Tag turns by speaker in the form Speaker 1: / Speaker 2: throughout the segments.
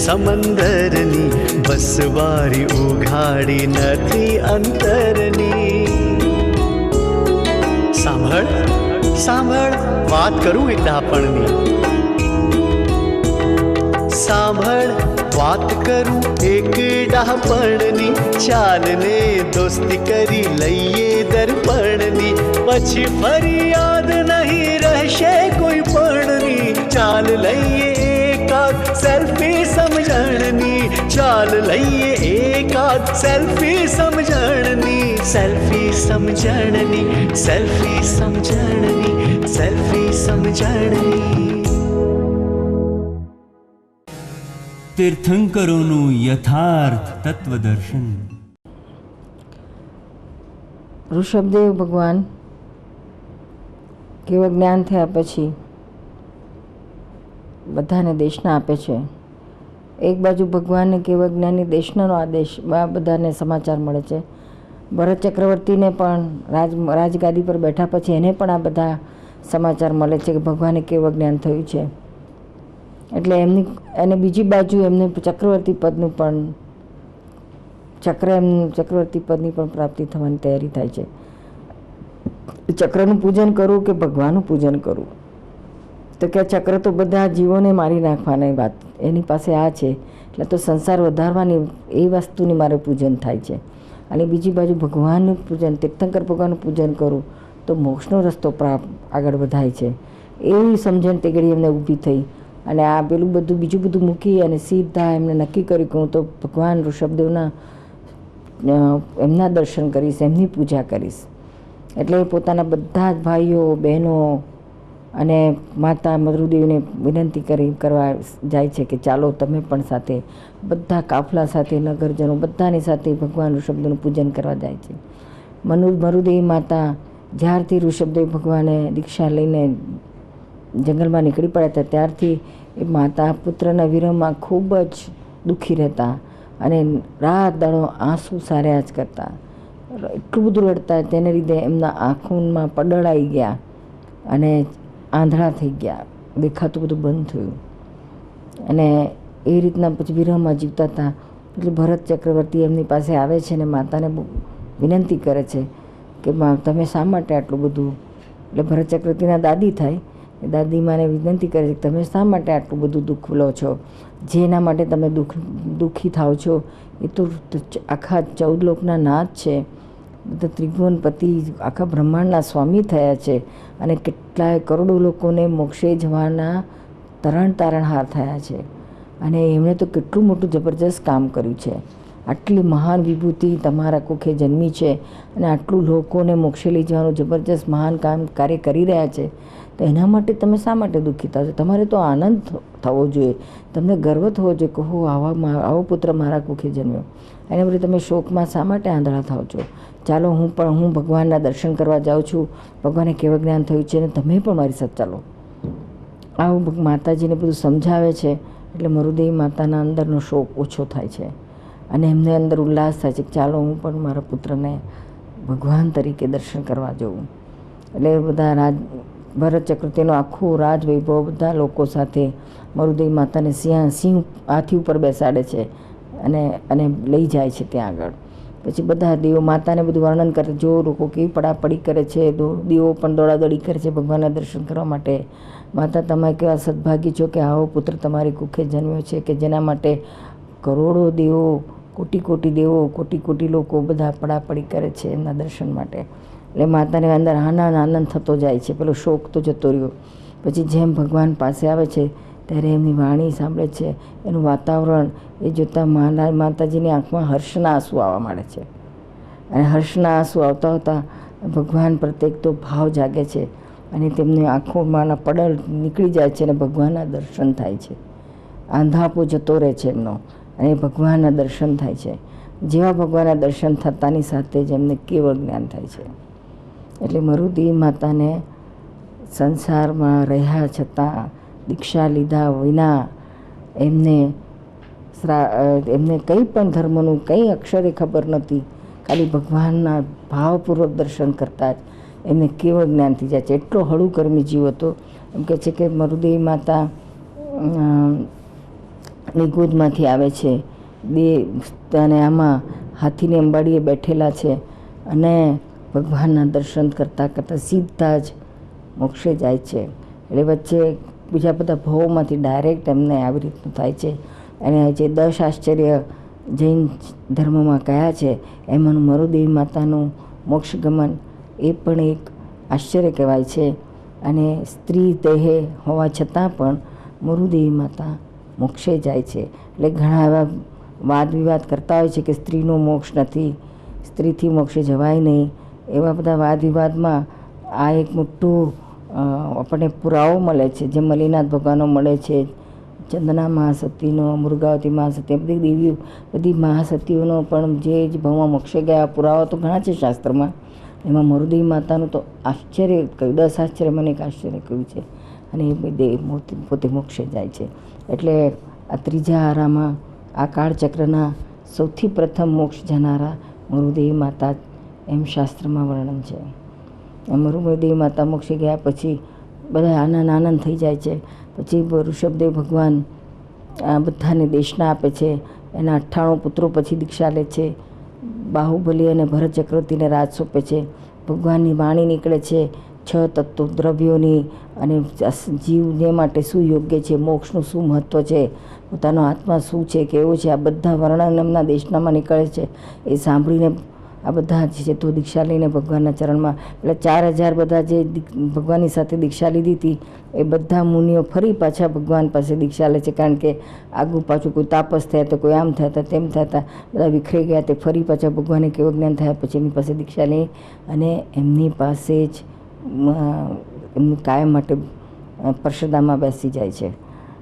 Speaker 1: સમંદરની, બસવારી ઉઘાડી નથી અંતરની. સાંભળ સાંભળ વાત કરું એક ડાપણની. સાંભળ વાત કરું એક ડાપણની, ચાલને દોસ્તી કરી લઈએ દર્પણની, પછી ફરી યાદ નહીં રહેશે કોઈ પણની. ચાલ લઈએ એકાદ સેલ્ફી સમજણની, ચાલ લઈએ એકાદ સેલ્ફી સમજણની. સેલ્ફી સમજણની, સેલ્ફી સમજણની, સેલ્ફી સમજણની.
Speaker 2: તીર્થંકરોનું યથાર્થ તત્વદર્શન.
Speaker 3: ઋષભદેવ ભગવાન કેવળ જ્ઞાન થયા પછી બધાને દેશના આપે છે. એક બાજુ ભગવાનને કેવળ જ્ઞાનની દેશનાનો આદેશ બધાને સમાચાર મળે છે. ભરત ચક્રવર્તીને પણ રાજગાદી પર બેઠા પછી એને પણ આ બધા સમાચાર મળે છે કે ભગવાને કેવળ જ્ઞાન થયું છે. એટલે અને બીજી બાજુ એમને ચક્રવર્તી પદનું પણ ચક્રવર્તી પદની પણ પ્રાપ્તિ થવાની તૈયારી થાય છે. ચક્રનું પૂજન કરવું કે ભગવાનનું પૂજન કરવું, તો કે ચક્ર તો બધા જીવોને મારી નાખવાની વાત એની પાસે આ છે, એટલે તો સંસાર વધારવાની એ વસ્તુની મારે પૂજન થાય છે. અને બીજી બાજુ ભગવાનનું પૂજન, તીર્થંકર ભગવાનનું પૂજન કરું તો મોક્ષનો રસ્તો આગળ વધાય છે. એવી સમજણ તે ઘડી એમને ઊભી થઈ. અને આ બીજું બધું મૂકી અને સીધા એમને નક્કી કર્યું કે હું તો ભગવાન ઋષભદેવના એમના દર્શન કરીશ, એમની પૂજા કરીશ. એટલે પોતાના બધા જ ભાઈઓ બહેનો અને માતા મરુદેવીને વિનંતી કરવા જાય છે કે ચાલો તમે પણ સાથે, બધા કાફલા સાથે, નગરજનો બધાની સાથે ભગવાન ઋષભદેવનું પૂજન કરવા જાય છે. મરુદેવી માતા જ્યારથી ઋષભદેવ ભગવાને દીક્ષા લઈને જંગલમાં નીકળી પડ્યા હતા ત્યારથી એ માતા પુત્રના વિરહમાં ખૂબ જ દુઃખી રહેતા અને રાત દાડો આંસુ સાર્યા જ કરતા. એટલું બધું રડતા તેને લીધે એમના આંખોમાં પડળાઈ ગયા અને આંધળા થઈ ગયા, દેખાતું બધું બંધ થયું. અને એ રીતના પછી વિરહમાં જીવતા હતા. એટલે ભરત ચક્રવર્તી એમની પાસે આવે છે અને માતાને વિનંતી કરે છે કે તમે શા માટે આટલું બધું, એટલે ભરત ચક્રવર્તીના દાદી થાય, દાદી માને વિનંતી કરે છે કે તમે શા માટે આટલું બધું દુઃખ લો છો, જેના માટે તમે દુઃખી થાવ છો એ તો આખા 14 લોકના નાથ છે, બધા ત્રિભુવનપતિ આખા બ્રહ્માંડના સ્વામી થયા છે અને કેટલાય કરોડો લોકોને મોક્ષે જવાના તારણહાર થયા છે. અને એમણે તો કેટલું મોટું જબરજસ્ત કામ કર્યું છે. આટલી મહાન વિભૂતિ તમારા કુખે જન્મી છે અને આટલું લોકોને મોક્ષે લઈ જવાનું જબરજસ્ત મહાન કાર્ય કરી રહ્યા છે. તો એના માટે તમે શા માટે દુઃખી થાવ છો? તમારે તો આનંદ થવો જોઈએ, તમને ગર્વ થવો જોઈએ કે હો આવો પુત્ર મારા કુખે જન્મ્યો. એના બદલે તમે શોકમાં શા માટે આંધળા થાવ છો? ચાલો હું ભગવાનના દર્શન કરવા જાઉં છું, ભગવાને કેવળ જ્ઞાન થયું છે અને તમે પણ મારી સાથે ચાલો. આવું માતાજીને બધું સમજાવે છે. એટલે મરુદેવી માતાના અંદરનો શોક ઓછો થાય છે અને એમને અંદર ઉલ્લાસ થાય છે કે ચાલો હું પણ મારા પુત્રને ભગવાન તરીકે દર્શન કરવા જઉં. એટલે બધા ભરત ચક્રવર્તીનો આખું રાજવૈભવ બધા લોકો સાથે મરુદેવી માતાને સિંહ હાથી ઉપર બેસાડે છે અને લઈ જાય છે ત્યાં આગળ. પછી બધા દેવો માતાને બધું વર્ણન કરે, જો લોકો કેવી પડાપડી કરે છે, દેવો પણ દોડાદોડી કરે છે ભગવાનના દર્શન કરવા માટે. માતા તમે કેવા સદભાગી છો કે આવો પુત્ર તમારી કુખે જન્મ્યો છે કે જેના માટે કરોડો દેવો, કોટી દેવો, કોટી લોકો બધા પડાપડી કરે છે એમના દર્શન માટે. એટલે માતાને અંદર આનંદ થતો જાય છે, પેલો શોક તો જતો રહ્યો. પછી જેમ ભગવાન પાસે આવે છે ત્યારે એમની વાણી સાંભળે છે, એનું વાતાવરણ એ જોતાં માતાજીની આંખમાં હર્ષના આંસુ આવવા માંડે છે. અને હર્ષના આંસુ આવતા ભગવાન પ્રત્યેક તો ભાવ જાગે છે અને તેમની આંખોમાંના પડલ નીકળી જાય છે અને ભગવાનના દર્શન થાય છે. આંધાપો જતો રહે છે એમનો અને ભગવાનના દર્શન થાય છે. જેવા ભગવાનના દર્શન થતાની સાથે જ એમને કેવળ જ્ઞાન થાય છે. એટલે મરુદેવી માતાને સંસારમાં રહ્યા છતાં દીક્ષા લીધા વિના એમને કંઈ પણ ધર્મનું કંઈ અક્ષરે ખબર નહોતી. ખાલી ભગવાનના ભાવપૂર્વક દર્શન કરતા જ એમને કેવળ જ્ઞાન થઈ જાય છે. એટલો હળુકર્મી જીવ હતો. એમ કહે છે કે મરુદેવી માતા ની ગોદમાંથી આવે છે અને આમાં હાથીની અંબાડીએ બેઠેલા છે અને ભગવાનના દર્શન કરતાં કરતાં સીધા જ મોક્ષે જાય છે. એટલે વચ્ચે બીજા બધા ભાવોમાંથી ડાયરેક્ટ એમને આવી રીતનું થાય છે. અને જે 10 આશ્ચર્ય જૈન ધર્મમાં કયા છે એમાંનું મરુદેવી માતાનું મોક્ષગમન એ પણ એક આશ્ચર્ય કહેવાય છે. અને સ્ત્રી દેહે હોવા છતાં પણ મરુદેવી માતા મોક્ષે જાય છે. એટલે ઘણા એવા વાદ વિવાદ કરતા હોય છે કે સ્ત્રીનો મોક્ષ નથી, સ્ત્રીથી મોક્ષે જવાય નહીં, એવા બધા વાદ વિવાદમાં આ એક મોટું આપણને પુરાવો મળે છે, જે મલ્લિનાથ ભગવાનનો મળે છે, ચંદના મહાસતીનો, મુરગાવતી મહાસતી, બધી દેવીઓ, બધી મહાસતીઓનો પણ જે ભાવમાં મોક્ષે ગયા પુરાવા તો ઘણા છે શાસ્ત્રમાં. એમાં મરુદેવી માતાનું તો આશ્ચર્ય કહ્યું, 10 આશ્ચર્યમાં એક આશ્ચર્ય કહ્યું છે. અને એ પોતે મોક્ષે જાય છે. એટલે આ ત્રીજા આરામાં આ કાળચક્રના સૌથી પ્રથમ મોક્ષ જનારા મરુદેવી માતા એમ શાસ્ત્રમાં વર્ણન છે. મરુદેવી માતા મોક્ષે ગયા પછી બધા આનંદ થઈ જાય છે. પછી ઋષભદેવ ભગવાન આ બધાને દેશના આપે છે. એના 98 પુત્રો પછી દીક્ષા લે છે. બાહુબલી અને ભરત ચક્રવર્તીને રાજ સોંપે છે. ભગવાનની વાણી નીકળે છે 6 તત્વ દ્રવ્યોની, અને જીવને માટે શું યોગ્ય છે, મોક્ષનું શું મહત્ત્વ છે, પોતાનો આત્મા શું છે, કેવો છે, આ બધા વર્ણન એમના દેશનામાં નીકળે છે. એ સાંભળીને આ બધા જ છે તો દીક્ષા લઈને ભગવાનના ચરણમાં, એટલે 4000 બધા જે ભગવાનની સાથે દીક્ષા લીધી હતી એ બધા મુનિઓ ફરી પાછા ભગવાન પાસે દીક્ષા લે છે. કારણ કે આગું પાછું કોઈ તાપસ થયા તો કોઈ આમ થયા હતા તેમ થયા હતા, બધા વિખરાઈ ગયા. તે ફરી પાછા ભગવાને કેવું જ્ઞાન થયા પછી એમની પાસે દીક્ષા લઈ અને એમની પાસે જ એમનું કાયમ માટે પરસદામાં બેસી જાય છે.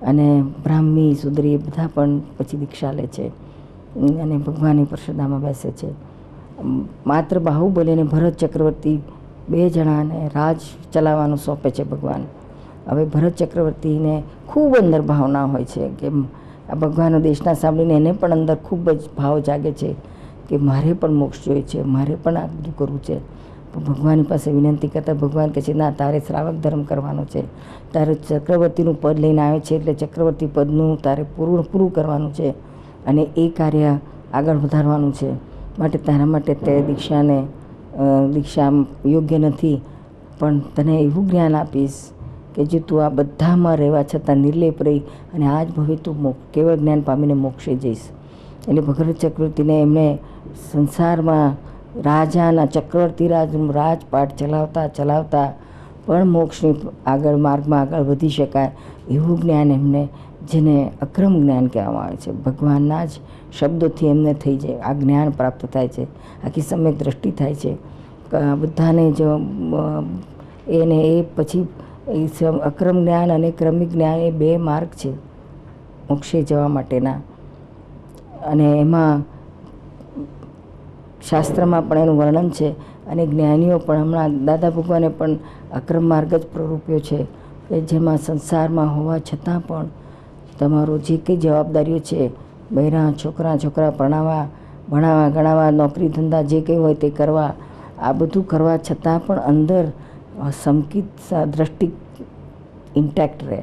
Speaker 3: અને બ્રાહ્મી સુદરી બધા પણ પછી દીક્ષા લે છે અને ભગવાનની પરસદામાં બેસે છે. માત્ર બાહુબલી અને ભરત ચક્રવર્તી 2 જણાને રાજ ચલાવવાનું સોંપે છે ભગવાન. હવે ભરત ચક્રવર્તીને ખૂબ અંદર ભાવના હોય છે કે આ ભગવાનનો દેશના સાંભળીને એને પણ અંદર ખૂબ જ ભાવ જાગે છે કે મારે પણ મોક્ષ જોઈએ છે, મારે પણ આ બધું કરવું છે. પણ ભગવાનની પાસે વિનંતી કરતાં ભગવાન કહે છે ના, તારે શ્રાવક ધર્મ કરવાનો છે, તારે ચક્રવર્તીનું પદ લઈને આવે છે એટલે ચક્રવર્તી પદનું તારે પૂરું કરવાનું છે અને એ કાર્ય આગળ વધારવાનું છે. માટે તારા માટે તે દીક્ષા યોગ્ય નથી, પણ તને એવું જ્ઞાન આપીશ કે જે તું આ બધામાં રહેવા છતાં નિર્લેપ રહી અને આજ ભવે તું કેવળ જ્ઞાન પામીને મોક્ષે જઈશ. એટલે ભગત ચક્રવર્તીને એમણે સંસારમાં રાજાના ચક્રવર્તી રાજપાટ ચલાવતા પણ મોક્ષની માર્ગમાં આગળ વધી શકાય એવું જ્ઞાન એમને, જેને અક્રમ જ્ઞાન કહેવામાં આવે છે, ભગવાનના જ શબ્દોથી એમને થઈ જાય, આ જ્ઞાન પ્રાપ્ત થાય છે, આખી સમ્યક દ્રષ્ટિ થાય છે. બધાને જો એને એ પછી અક્રમ જ્ઞાન અને ક્રમિક જ્ઞાન એ 2 માર્ગ છે મોક્ષે જવા માટેના. અને એમાં શાસ્ત્રમાં પણ એનું વર્ણન છે અને જ્ઞાનીઓ પણ, હમણાં દાદા ભગવાને પણ અક્રમ માર્ગ જ પ્રરૂપ્યો છે કે જેમાં સંસારમાં હોવા છતાં પણ તમારો જે કંઈ જવાબદારીઓ છે, બૈરા છોકરા ભણાવવા ગણાવવા, નોકરી ધંધા જે કંઈ હોય તે કરવા, આ બધું કરવા છતાં પણ અંદર સંકિત દ્રષ્ટિ ઇન્ટેક્ટ રહે,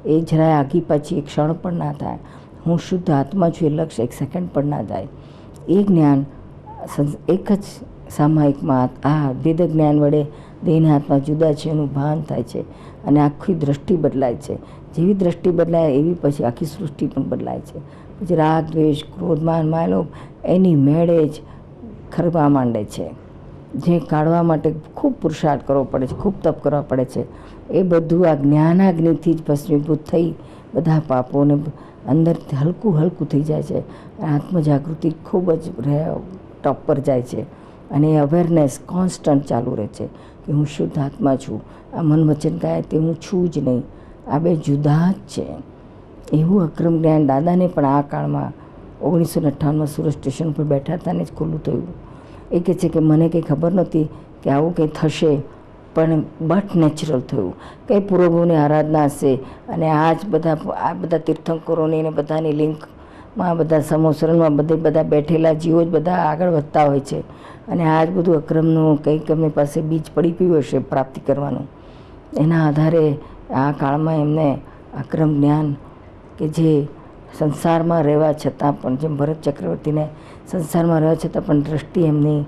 Speaker 3: એ જરાય આગી પાછી એક ક્ષણ પણ ના થાય. હું શુદ્ધ આત્મા છું એ લક્ષ્ય 1 સેકન્ડ પણ ના જાય. એ જ્ઞાન એક જ સામાયિકમાં આ વેદ જ્ઞાન વડે દેહના આત્મા જુદા છે એનું ભાન થાય છે અને આખી દ્રષ્ટિ બદલાય છે. જેવી દ્રષ્ટિ બદલાય એવી પછી આખી સૃષ્ટિ પણ બદલાય છે. પછી રાગ, દ્વેષ, ક્રોધ, માન, માયલોભ એની મેળે જ ખરવા માંડે છે. જે કાઢવા માટે ખૂબ પુરુષાર્થ કરવો પડે છે, ખૂબ તપ કરવા પડે છે, એ બધું આ જ્ઞાનાગ્નિથી જ ભસ્મીભૂત થઈ બધા પાપોને અંદરથી હલકું થઈ જાય છે. આત્મજાગૃતિ ખૂબ જ ટોપ પર જાય છે અને એ અવેરનેસ કોન્સ્ટન્ટ ચાલુ રહે છે કે હું શુદ્ધ આત્મા છું, આ મન વચન કાય તે હું છું જ નહીં, આ 2 જુદા જ છે. એવું અક્રમ જ્ઞાન દાદાને પણ આ કાળમાં 1958માં સુરત સ્ટેશન પર બેઠા હતા ને જ ખુલ્લું થયું. એ કહે છે કે મને કંઈ ખબર નહોતી કે આવું કંઈ થશે, પણ બટ નેચરલ થયું. કંઈ પૂર્વભૂની આરાધના હશે અને આ બધા તીર્થંકરોની ને બધાની લિંકમાં, બધા સમોસરણમાં બધા બેઠેલા જીવો જ બધા આગળ વધતા હોય છે અને આ જ બધું અક્રમનું કંઈક એમની પાસે બીજ પડી ગયું હશે પ્રાપ્તિ કરવાનું. એના આધારે આ કાળમાં એમને અક્રમ જ્ઞાન કે જે સંસારમાં રહેવા છતાં પણ, જેમ ભરત ચક્રવર્તીને સંસારમાં રહેવા છતાં પણ દ્રષ્ટિ એમની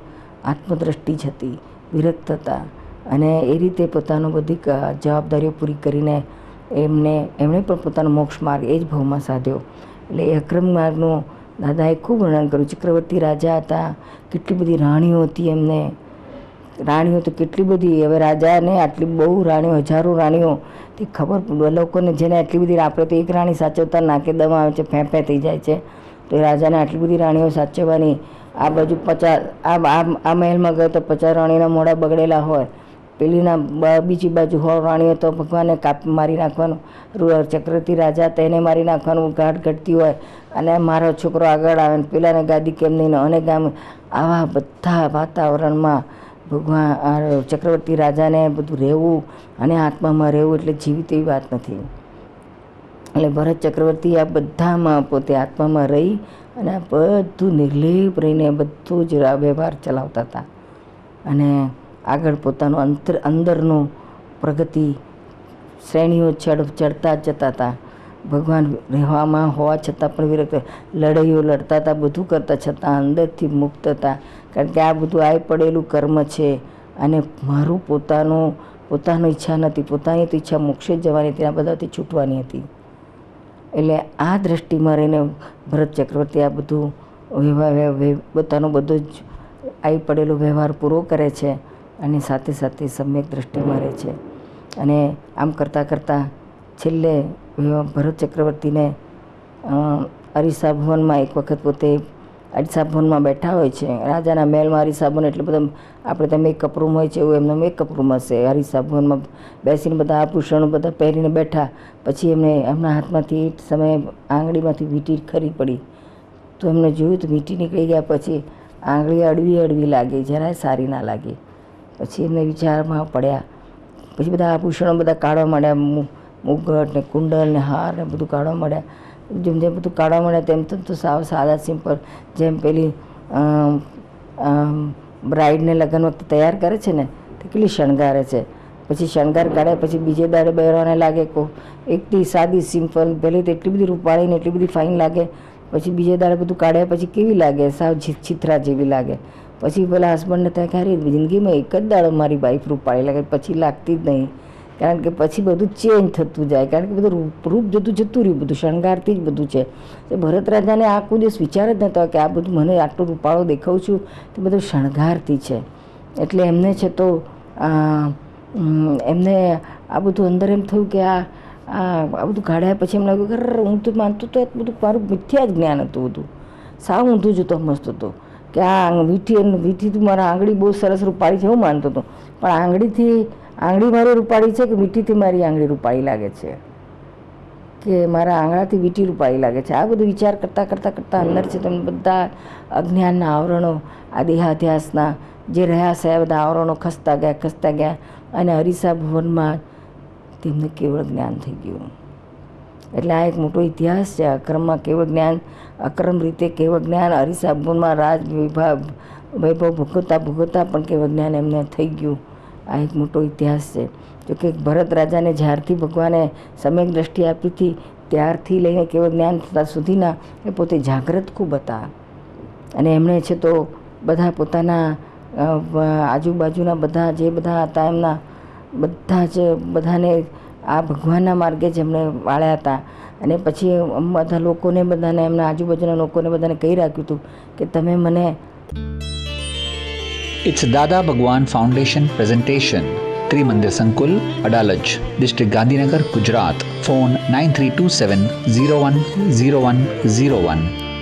Speaker 3: આત્મદ્રષ્ટિ જ હતી, વિરક્ત હતા, અને એ રીતે પોતાનું બધી જવાબદારીઓ પૂરી કરીને એમણે પણ પોતાનો મોક્ષ માર્ગ એ જ ભાવમાં સાધ્યો. એટલે એ અક્રમ માર્ગનું દાદાએ ખૂબ વર્ણન કર્યું. ચક્રવર્તી રાજા હતા, કેટલી બધી રાણીઓ હતી એમને, રાણીઓ તો કેટલી બધી, હવે રાજાને આટલી બહુ રાણીઓ, હજારો રાણીઓ, તે ખબર લોકોને જેને આટલી બધી, આપણે તો એક રાણી સાચવતા નાકે દમ આવે છે, ફેંફે થઈ જાય છે, તો એ રાજાને આટલી બધી રાણીઓ સાચવવાની. આ બાજુ 50 આ મહેલમાં ગયો તો 50 રાણીના મોઢા બગડેલા હોય, પેલીના બીજી બાજુ 100 રાણીઓ તો ભગવાને મારી નાખવાનું. ચક્રવર્તી રાજા તેને મારી નાખવાનું, ગાઢ ઘટતી હોય, અને મારો છોકરો આગળ આવે ને પેલાને ગાદી કેમ નહીં, અને આવા બધા વાતાવરણમાં ભગવાન ચક્રવર્તી રાજાને બધું રહેવું અને આત્મામાં રહેવું એટલે જીવિત એવી વાત નથી. એટલે ભરત ચક્રવર્તી આ બધામાં પોતે આત્મામાં રહી અને આ બધું નિર્લેપ રહીને બધું જ વ્યવહાર ચલાવતા હતા, અને આગળ પોતાનું અંદરનું પ્રગતિ શ્રેણીઓ ચડતા જ જતા હતા. ભગવાન રહેવામાં હોવા છતાં પણ વિરક્ત, લડાઈઓ લડતા હતા, બધું કરતા છતાં અંદરથી મુક્ત હતા. કારણ કે આ બધું આઈ પડેલું કર્મ છે, અને મારું પોતાની ઈચ્છા નથી, પોતાની તો ઈચ્છા મોક્ષે જ જવાની હતી, આ બધાથી છૂટવાની હતી. એટલે આ દ્રષ્ટિમાં રહીને ભરત ચક્રવર્તી આ બધું પોતાનો બધો જ આવી પડેલો વ્યવહાર પૂરો કરે છે, અને સાથે સાથે સમ્યક દ્રષ્ટિમાં રહે છે. અને આમ કરતાં કરતાં છેલ્લે ભરત ચક્રવર્તીને અરીસા ભવનમાં એક વખત પોતે અરીસા ભવનમાં બેઠા હોય છે, રાજાના મહેલમાં અરીસા ભવન એટલે બધા આપણે ત્યાં મેકઅપ રૂમ હોય છે એવું એમનો મેકઅપ રૂમ હશે. અરીસા ભવનમાં બેસીને બધા આભૂષણો બધા પહેરીને બેઠા, પછી એમના હાથમાંથી એ સમયે આંગળીમાંથી વીંટી ખરી પડી, તો એમને જોયું તો વીંટી નીકળી ગયા, પછી આંગળી અડવી લાગી, જરાય સારી ના લાગી. પછી એમને વિચારમાં પડ્યા, પછી બધા આભૂષણો બધા કાઢવા માંડ્યા, મુગટ ને કુંડલ ને હાર ને બધું કાઢવા માંડ્યા. જેમ બધું કાઢવા માંડ્યા તેમ તો સાવ સાદા સિમ્પલ, જેમ પેલી બ્રાઇડને લગ્ન વખતે તૈયાર કરે છે ને તે કેટલી શણગારે છે, પછી શણગાર કાઢે પછી બીજે દાડે બહેરાને લાગે એકથી સાદી સિમ્પલ, પહેલી તો એટલી બધી રૂપાળી ને એટલી બધી ફાઇન લાગે, પછી બીજે દાડે બધું કાઢ્યા પછી કેવી લાગે, સાવ છીથરા જેવી લાગે. પછી પેલા હસબન્ડને ત્યાં ક્યારે જિંદગીમાં એક જ દાડો મારી વાઈફ રૂપાળી લાગે, પછી લાગતી જ નહીં, કારણ કે પછી બધું ચેન્જ થતું જાય, કારણ કે બધું રૂપ જતું રહ્યું, બધું શણગારથી જ બધું છે. તો ભરત રાજાને આ કોઈ દિવસ વિચાર જ નહોતો કે આ બધું મને આટલો રૂપાળો દેખાઉં છું તે બધું શણગારથી છે. એટલે એમને છે તો એમને આ બધું અંદર એમ થયું કે આ બધું કાઢ્યા પછી એમ લાગ્યું કે હું તો માનતો તો બધું મારું મિથ્યા જ જ્ઞાન હતું, બધું સાવ ઊંધું જતો સમજતો હતો કે આ વીંટી તું મારા આંગળી બહુ સરસ રૂપાળી છે એવું માનતો હતો, પણ આંગળી મારી રૂપાળી છે કે વીંટીથી મારી આંગળી રૂપાળી લાગે છે, કે મારા આંગળાથી વીંટી રૂપાળી લાગે છે. આ બધું વિચાર કરતાં અંદર છે તેમ બધા અજ્ઞાનના આવરણો, આ દેહાધ્યાસના જે રહ્યા છે આ બધા આવરણો ખસતા ગયા, અને અરીસા ભવનમાં તેમને કેવળ જ્ઞાન થઈ ગયું. એટલે આ એક મોટો ઇતિહાસ છે. અક્રમમાં કેવળ જ્ઞાન, અક્રમ રીતે કેવળ જ્ઞાન, અરીસા ભવનમાં રાજ વૈભવ ભોગવતા પણ કેવળ જ્ઞાન એમને થઈ ગયું. આ એક મોટો ઇતિહાસ છે. જોકે ભરત રાજાને જ્યારથી ભગવાને સમ્યક દ્રષ્ટિ આપી હતી ત્યારથી લઈને કેવળ જ્ઞાન થતાં સુધીના એ પોતે જાગૃત ખૂબ હતા, અને એમણે છે તો બધા પોતાના આજુબાજુના બધા જે બધા હતા એમના બધાને આ ભગવાનના માર્ગે જ એમણે વાળ્યા હતા. અને પછી બધા લોકોને બધાને એમના આજુબાજુના લોકોને બધાને કહી રાખ્યું હતું કે તમે મને
Speaker 4: It's Dada Bhagwan Foundation presentation. Trimandir Sankul, Adalaj, District Gandhinagar, Gujarat. Phone 9327 010101.